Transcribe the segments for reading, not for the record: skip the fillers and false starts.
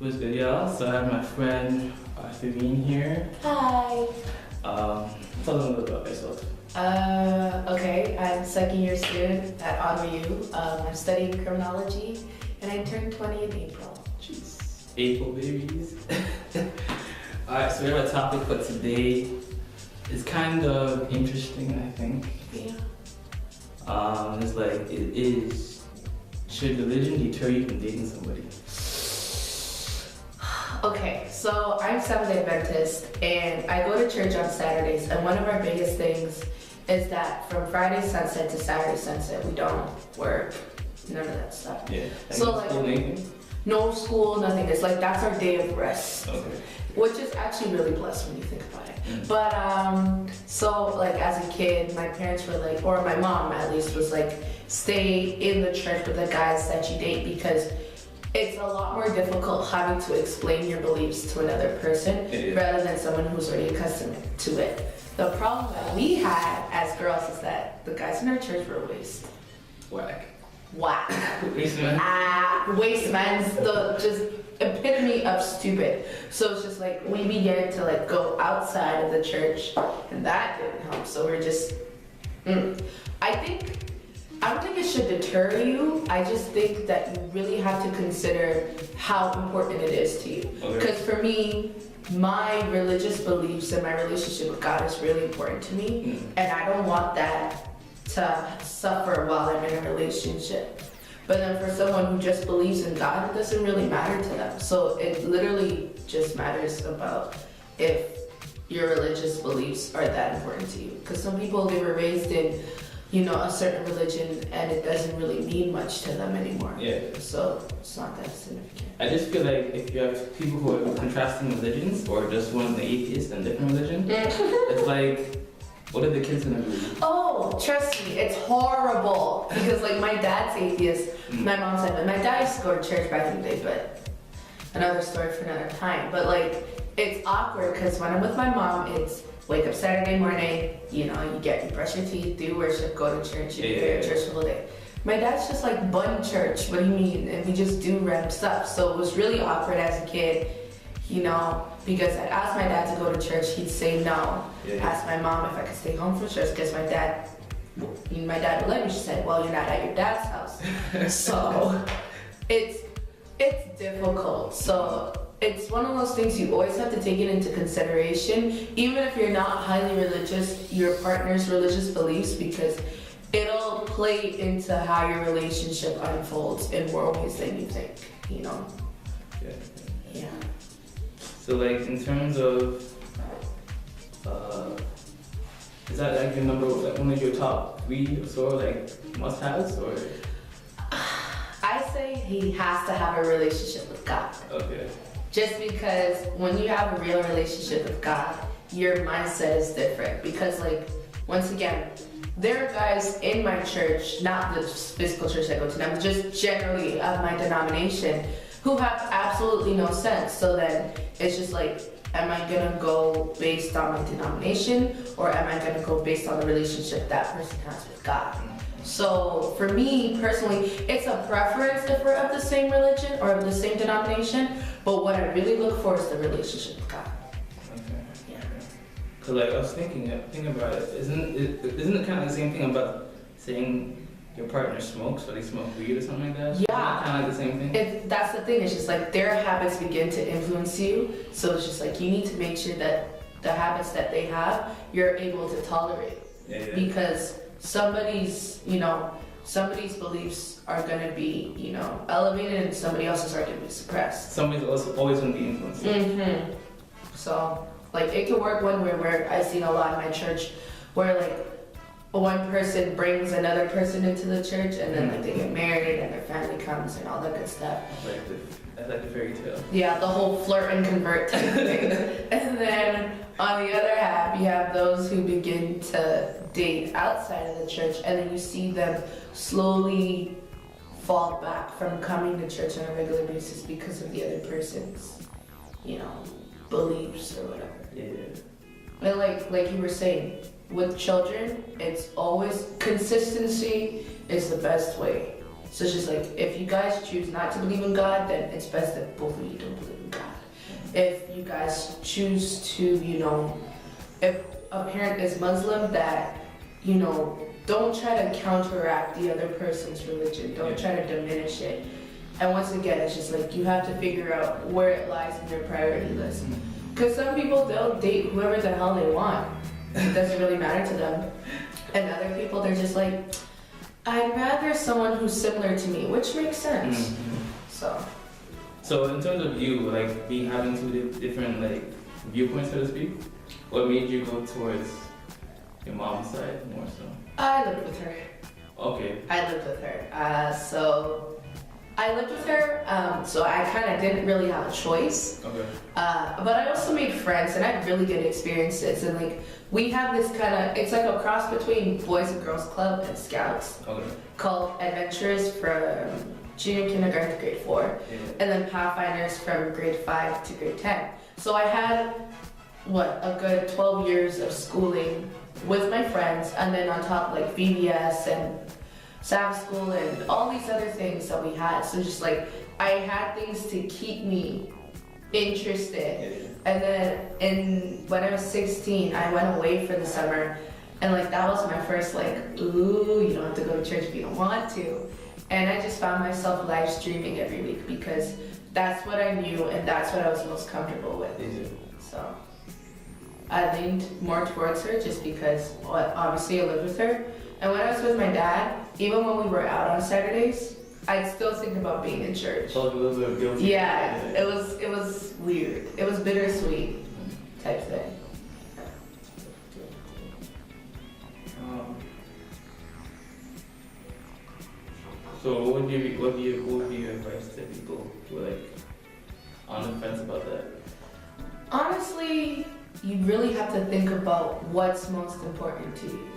What's good, y'all? So I have my friend Arthurine here. Hi. Tell them a little about yourself. Okay, I'm second year student at OnRU. I'm studying criminology and I turned 20 in April. Jeez. April babies. Alright, so we have a topic for today. It's kind of interesting, I think. Yeah. It's like, should religion deter you from dating somebody? Okay, so I'm Seventh-day Adventist and I go to church on Saturdays, and one of our biggest things is that from Friday sunset to Saturday sunset, we don't work, none of that stuff. Yeah. So like, no school, nothing. It's like, that's our day of rest. Okay. Which is actually really blessed when you think about it. But so like as a kid, my parents were like, or my mom at least was like, stay in the church with the guys that you date, because it's a lot more difficult having to explain your beliefs to another person rather than someone who's already accustomed to it. The problem that we had as girls is that the guys in our church were waste. Whack. Waste man's the just epitome of stupid. So it's just like we began to like go outside of the church, and that didn't help. So we're just, I don't think it should deter you. I just think that you really have to consider how important it is to you. Because for me, my religious beliefs and my relationship with God is really important to me, and I don't want that to suffer while I'm in a relationship. But then for someone who just believes in God, it doesn't really matter to them. So it literally just matters about if your religious beliefs are that important to you. Because some people, they were raised in, you know, a certain religion and it doesn't really mean much to them anymore. Yeah. So it's not that significant. I just feel like if you have people who are contrasting religions, or just one atheist and different religion, it's like, what are the kids gonna do? Oh, trust me, it's horrible. Because like my dad's atheist, my mom's like, my dad used to go to church back in the day, but another story for another time. But like, it's awkward because when I'm with my mom, it's wake up Saturday morning, you know, you brush your teeth, do worship, go to church, you go to church the whole day. My dad's just like, bun church, what do you mean? And we just do random stuff. So it was really awkward as a kid, you know, because I'd ask my dad to go to church, he'd say no. Ask my mom if I could stay home from church, because my dad would let me. She said, well, you're not at your dad's house. So it's difficult. So it's one of those things you always have to take it into consideration, even if you're not highly religious, your partner's religious beliefs, because it'll play into how your relationship unfolds in more ways than you think, you know? Yeah. So like in terms of, is that like your number, like one of your top 3 or so, like must-haves, or? I say he has to have a relationship with God. Okay. Just because when you have a real relationship with God, your mindset is different. Because like, once again, there are guys in my church, not the physical church I go to now, just generally of my denomination, who have absolutely no sense. So then it's just like, am I gonna go based on my denomination, or am I gonna go based on the relationship that person has with God? So for me personally, it's a preference if we're of the same religion or of the same denomination, but what I really look for is the relationship with God. Okay. Yeah. Cause like I was thinking about it, isn't it kind of the same thing about saying your partner smokes, or they smoke weed or something like that? Yeah. Kind of like the same thing? That's the thing, it's just like their habits begin to influence you. So it's just like you need to make sure that the habits that they have, you're able to tolerate. Because somebody's beliefs are gonna be, elevated, and somebody else's are gonna be suppressed. Somebody's also always gonna be influenced. So like it can work one way, where I've seen a lot in my church where like one person brings another person into the church, and then like they get married and their family comes and all that good stuff. That's like a fairy tale. Yeah, the whole flirt and convert type of thing. And then on the other half, you have those who begin to date outside of the church, and then you see them slowly fall back from coming to church on a regular basis because of the other person's, beliefs or whatever. And like you were saying, with children, it's always consistency is the best way So it's just like, if you guys choose not to believe in God, then it's best that both of you don't believe in God. If you guys choose to, if a parent is Muslim, that, don't try to counteract the other person's religion. Don't try to diminish it. And once again, it's just like, you have to figure out where it lies in your priority list. Because some people, they'll date whoever the hell they want. It doesn't really matter to them. And other people, they're just like, I'd rather someone who's similar to me, which makes sense. So in terms of you, like having two different viewpoints, so to speak, what made you go towards your mom's side more so? I lived with her. Okay. I lived with her. So I kind of didn't really have a choice. Okay. But I also made friends and I had really good experiences. And we have this it's like a cross between Boys and Girls Club and Scouts. Okay. Called Adventurers from junior kindergarten to grade 4. Yeah. And then Pathfinders from grade 5 to grade 10. So I had, a good 12 years of schooling with my friends. And then on top, VBS and Sabbath school and all these other things that we had. So just I had things to keep me interested. And then when I was 16, I went away for the summer. And that was my first ooh, you don't have to go to church if you don't want to. And I just found myself live streaming every week because that's what I knew and that's what I was most comfortable with. So I leaned more towards her just because obviously I lived with her. And when I was with my dad, even when we were out on Saturdays, I'd still think about being in church. Felt a little bit guilty. Yeah, it was weird. It was bittersweet type thing. So what would be your advice to people who are on the fence about that? Honestly, you really have to think about what's most important to you.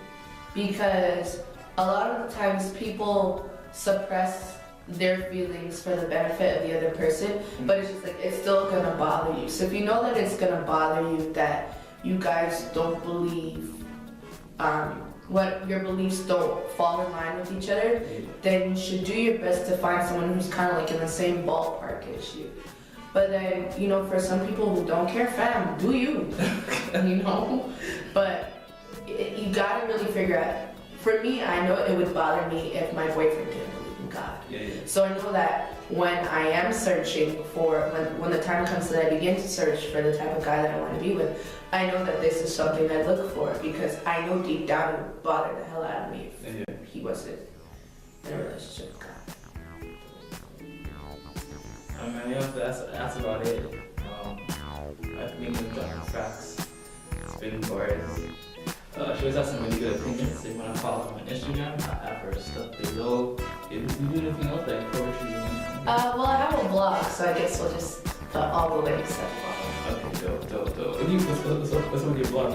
Because a lot of the times people suppress their feelings for the benefit of the other person, but it's just it's still gonna bother you. So if you know that it's gonna bother you, that you guys don't believe, what your beliefs don't fall in line with each other, then you should do your best to find someone who's kind of in the same ballpark as you. But then, for some people who don't care, fam, do you, But you gotta really figure out. For me, I know it would bother me if my boyfriend didn't believe in God. So I know that when I am searching for, when the time comes that I begin to search for the type of guy that I want to be with, I know that this is something I look for because I know deep down it would bother the hell out of me if he wasn't in a relationship with God. That's about it. I think we've done facts, spinning bars. She always has some really good opinions. So you want to follow her on Instagram, I have her stuff below. If you do anything else like poetry or anything. Well, I have a blog, so I guess we'll just put all the links at the bottom. Okay, dope. What's with your blog?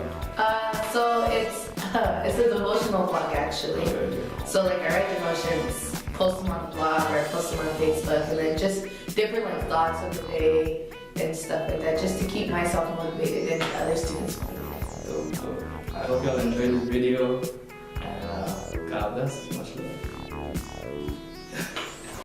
So it's a devotional blog actually. So I write devotions, post them on the blog or post them on Facebook, and then just different thoughts of the day and stuff like that, just to keep myself motivated and other students motivated. Dope. I hope y'all enjoyed this video, and God bless. Much love.